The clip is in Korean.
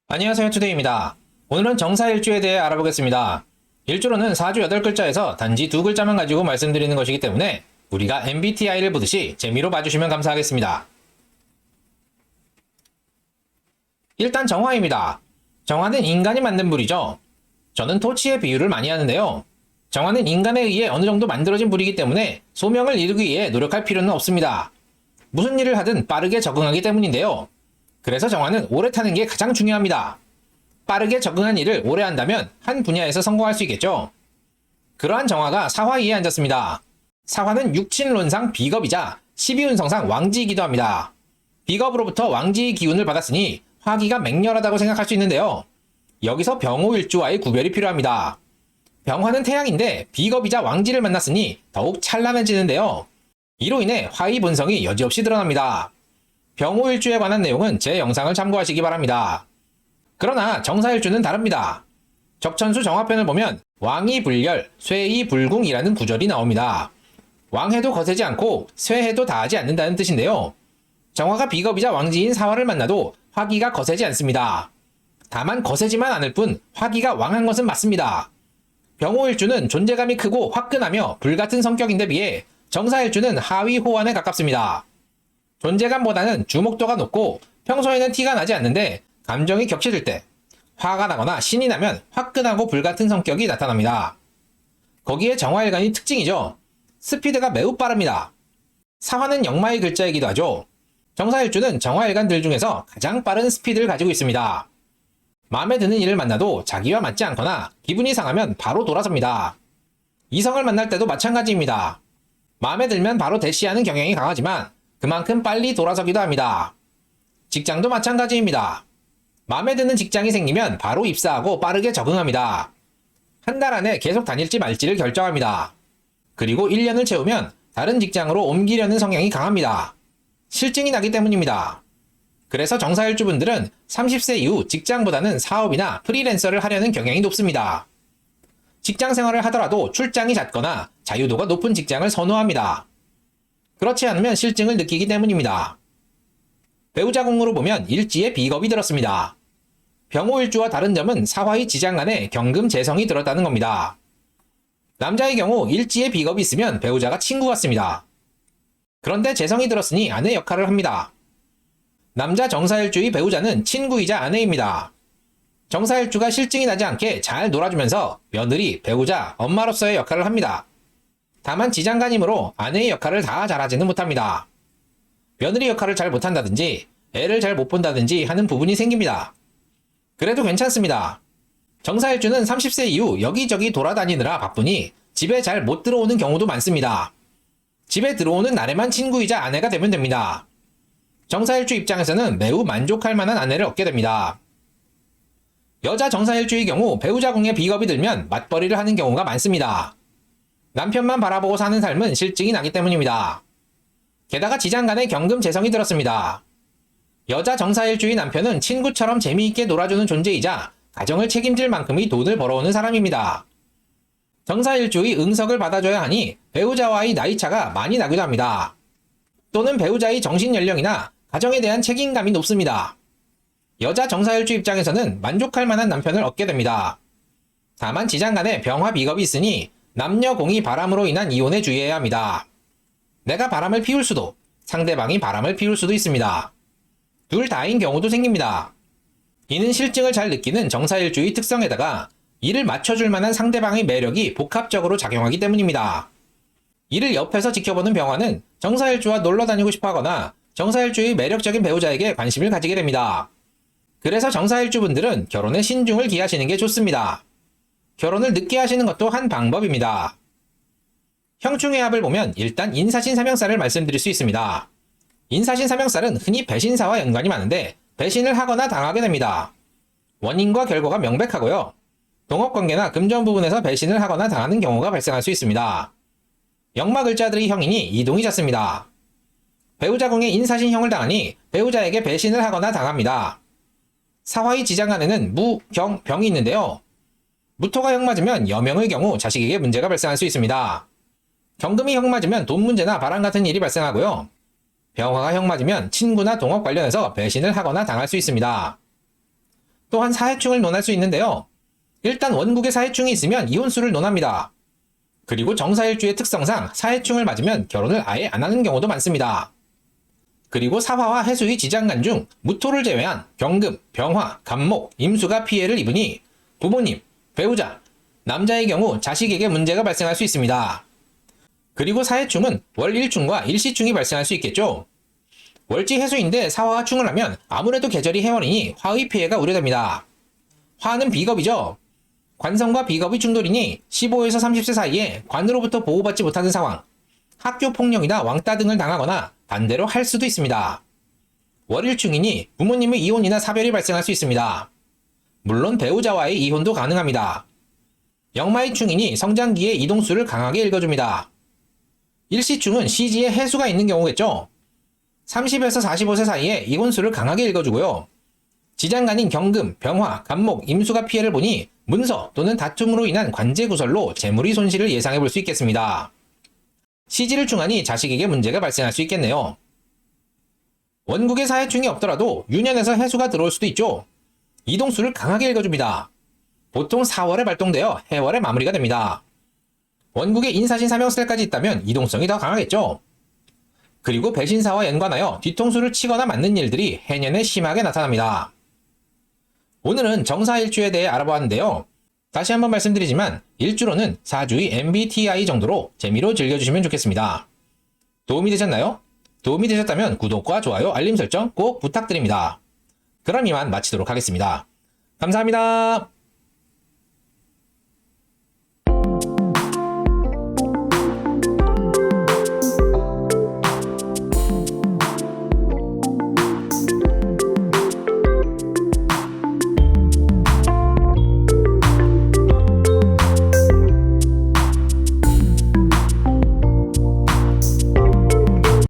안녕하세요, 투데이입니다. 오늘은 정사일주에 대해 알아보겠습니다. 일주로는 4주 8글자에서 단지 2글자만 가지고 말씀드리는 것이기 때문에 우리가 MBTI를 보듯이 재미로 봐주시면 감사하겠습니다. 일단 정화입니다. 정화는 인간이 만든 불이죠. 저는 토치의 비유를 많이 하는데요. 정화는 인간에 의해 어느 정도 만들어진 불이기 때문에 소명을 이루기 위해 노력할 필요는 없습니다. 무슨 일을 하든 빠르게 적응하기 때문인데요. 그래서 정화는 오래 타는 게 가장 중요합니다. 빠르게 적응한 일을 오래 한다면 한 분야에서 성공할 수 있겠죠. 그러한 정화가 사화이에 앉았습니다. 사화는 육친론상 비겁이자 12운성상 왕지이기도 합니다. 비겁으로부터 왕지의 기운을 받았으니 화기가 맹렬하다고 생각할 수 있는데요. 여기서 병호일주와의 구별이 필요합니다. 병화는 태양인데 비겁이자 왕지를 만났으니 더욱 찬란해지는데요. 이로 인해 화의 본성이 여지없이 드러납니다. 병호일주에 관한 내용은 제 영상을 참고하시기 바랍니다. 그러나 정사일주는 다릅니다. 적천수 정화편을 보면 왕이 불열, 쇠이 불궁이라는 구절이 나옵니다. 왕해도 거세지 않고 쇠해도 다하지 않는다는 뜻인데요. 정화가 비겁이자 왕지인 사화를 만나도 화기가 거세지 않습니다. 다만 거세지만 않을 뿐 화기가 왕한 것은 맞습니다. 병호일주는 존재감이 크고 화끈하며 불같은 성격인데 비해 정사일주는 하위 호환에 가깝습니다. 존재감보다는 주목도가 높고 평소에는 티가 나지 않는데 감정이 격해질 때 화가 나거나 신이 나면 화끈하고 불같은 성격이 나타납니다. 거기에 정화일간이 특징이죠. 스피드가 매우 빠릅니다. 사화는 역마의 글자이기도 하죠. 정사일주는 정화일간들 중에서 가장 빠른 스피드를 가지고 있습니다. 마음에 드는 일을 만나도 자기와 맞지 않거나 기분이 상하면 바로 돌아섭니다. 이성을 만날 때도 마찬가지입니다. 마음에 들면 바로 대시하는 경향이 강하지만 그만큼 빨리 돌아서기도 합니다. 직장도 마찬가지입니다. 마음에 드는 직장이 생기면 바로 입사하고 빠르게 적응합니다. 한 달 안에 계속 다닐지 말지를 결정합니다. 그리고 1년을 채우면 다른 직장으로 옮기려는 성향이 강합니다. 실증이 나기 때문입니다. 그래서 정사일주분들은 30세 이후 직장보다는 사업이나 프리랜서를 하려는 경향이 높습니다. 직장 생활을 하더라도 출장이 잦거나 자유도가 높은 직장을 선호합니다. 그렇지 않으면 실증을 느끼기 때문입니다. 배우자 공으로 보면 일지에 비겁이 들었습니다. 병호일주와 다른 점은 사화의 지장간에 경금 재성이 들었다는 겁니다. 남자의 경우 일지에 비겁이 있으면 배우자가 친구 같습니다. 그런데 재성이 들었으니 아내 역할을 합니다. 남자 정사일주의 배우자는 친구이자 아내입니다. 정사일주가 실증이 나지 않게 잘 놀아주면서 며느리, 배우자, 엄마로서의 역할을 합니다. 다만 지장간이므로 아내의 역할을 다 잘하지는 못합니다. 며느리 역할을 잘 못한다든지 애를 잘 못 본다든지 하는 부분이 생깁니다. 그래도 괜찮습니다. 정사일주는 30세 이후 여기저기 돌아다니느라 바쁘니 집에 잘 못 들어오는 경우도 많습니다. 집에 들어오는 날에만 친구이자 아내가 되면 됩니다. 정사일주 입장에서는 매우 만족할 만한 아내를 얻게 됩니다. 여자 정사일주의 경우 배우자 궁에 비겁이 들면 맞벌이를 하는 경우가 많습니다. 남편만 바라보고 사는 삶은 실증이 나기 때문입니다. 게다가 지장간에 경금 재성이 들었습니다. 여자 정사일주의 남편은 친구처럼 재미있게 놀아주는 존재이자 가정을 책임질 만큼의 돈을 벌어오는 사람입니다. 정사일주의 응석을 받아줘야 하니 배우자와의 나이차가 많이 나기도 합니다. 또는 배우자의 정신연령이나 가정에 대한 책임감이 높습니다. 여자 정사일주 입장에서는 만족할 만한 남편을 얻게 됩니다. 다만 지장간에 병화 비겁이 있으니 남녀 공이 바람으로 인한 이혼에 주의해야 합니다. 내가 바람을 피울 수도 상대방이 바람을 피울 수도 있습니다. 둘 다인 경우도 생깁니다. 이는 실증을 잘 느끼는 정사일주의 특성에다가 이를 맞춰줄 만한 상대방의 매력이 복합적으로 작용하기 때문입니다. 이를 옆에서 지켜보는 병화는 정사일주와 놀러 다니고 싶어 하거나 정사일주의 매력적인 배우자에게 관심을 가지게 됩니다. 그래서 정사일주분들은 결혼에 신중을 기하시는 게 좋습니다. 결혼을 늦게 하시는 것도 한 방법입니다. 형충의 합을 보면 일단 인사신사명살을 말씀드릴 수 있습니다. 인사신사명살은 흔히 배신사와 연관이 많은데 배신을 하거나 당하게 됩니다. 원인과 결과가 명백하고요. 동업관계나 금전 부분에서 배신을 하거나 당하는 경우가 발생할 수 있습니다. 역마 글자들의 형인이 이동이 잦습니다. 배우자 궁에 인사신형을 당하니 배우자에게 배신을 하거나 당합니다. 사화의 지장간에는 무, 경, 병이 있는데요. 무토가 형 맞으면 여명의 경우 자식에게 문제가 발생할 수 있습니다. 경금이 형 맞으면 돈 문제나 바람 같은 일이 발생하고요. 병화가 형 맞으면 친구나 동업 관련해서 배신을 하거나 당할 수 있습니다. 또한 사해충을 논할 수 있는데요. 일단 원국에 사해충이 있으면 이혼수를 논합니다. 그리고 정사일주의 특성상 사해충을 맞으면 결혼을 아예 안 하는 경우도 많습니다. 그리고 사화와 해수의 지장간 중 무토를 제외한 경금, 병화, 간목, 임수가 피해를 입으니 부모님, 배우자, 남자의 경우 자식에게 문제가 발생할 수 있습니다. 그리고 사해충은 월일충과 일시충이 발생할 수 있겠죠. 월지 해수인데 사화와 충을 하면 아무래도 계절이 해월이니 화의 피해가 우려됩니다. 화는 비겁이죠. 관성과 비겁이 충돌이니 15에서 30세 사이에 관으로부터 보호받지 못하는 상황, 학교 폭력이나 왕따 등을 당하거나 반대로 할 수도 있습니다. 월일충이니 부모님의 이혼이나 사별이 발생할 수 있습니다. 물론 배우자와의 이혼도 가능합니다. 역마이충이니 성장기에 이동수를 강하게 읽어줍니다. 일시충은 시지에 해수가 있는 경우겠죠. 30에서 45세 사이에 이혼수를 강하게 읽어주고요. 지장간인 경금, 병화, 간목, 임수가 피해를 보니 문서 또는 다툼으로 인한 관제 구설로 재물의 손실을 예상해 볼 수 있겠습니다. 시지를 충하니 자식에게 문제가 발생할 수 있겠네요. 원국에 사해충이 없더라도 유년에서 해수가 들어올 수도 있죠. 이동수를 강하게 읽어줍니다. 보통 4월에 발동되어 해월에 마무리가 됩니다. 원국에 인사신 사명살까지 있다면 이동성이 더 강하겠죠. 그리고 배신사와 연관하여 뒤통수를 치거나 맞는 일들이 해년에 심하게 나타납니다. 오늘은 정사일주에 대해 알아보았는데요. 다시 한번 말씀드리지만 일주로는 사주의 MBTI 정도로 재미로 즐겨주시면 좋겠습니다. 도움이 되셨나요? 도움이 되셨다면 구독과 좋아요, 알림 설정 꼭 부탁드립니다. 그럼 이만 마치도록 하겠습니다. 감사합니다.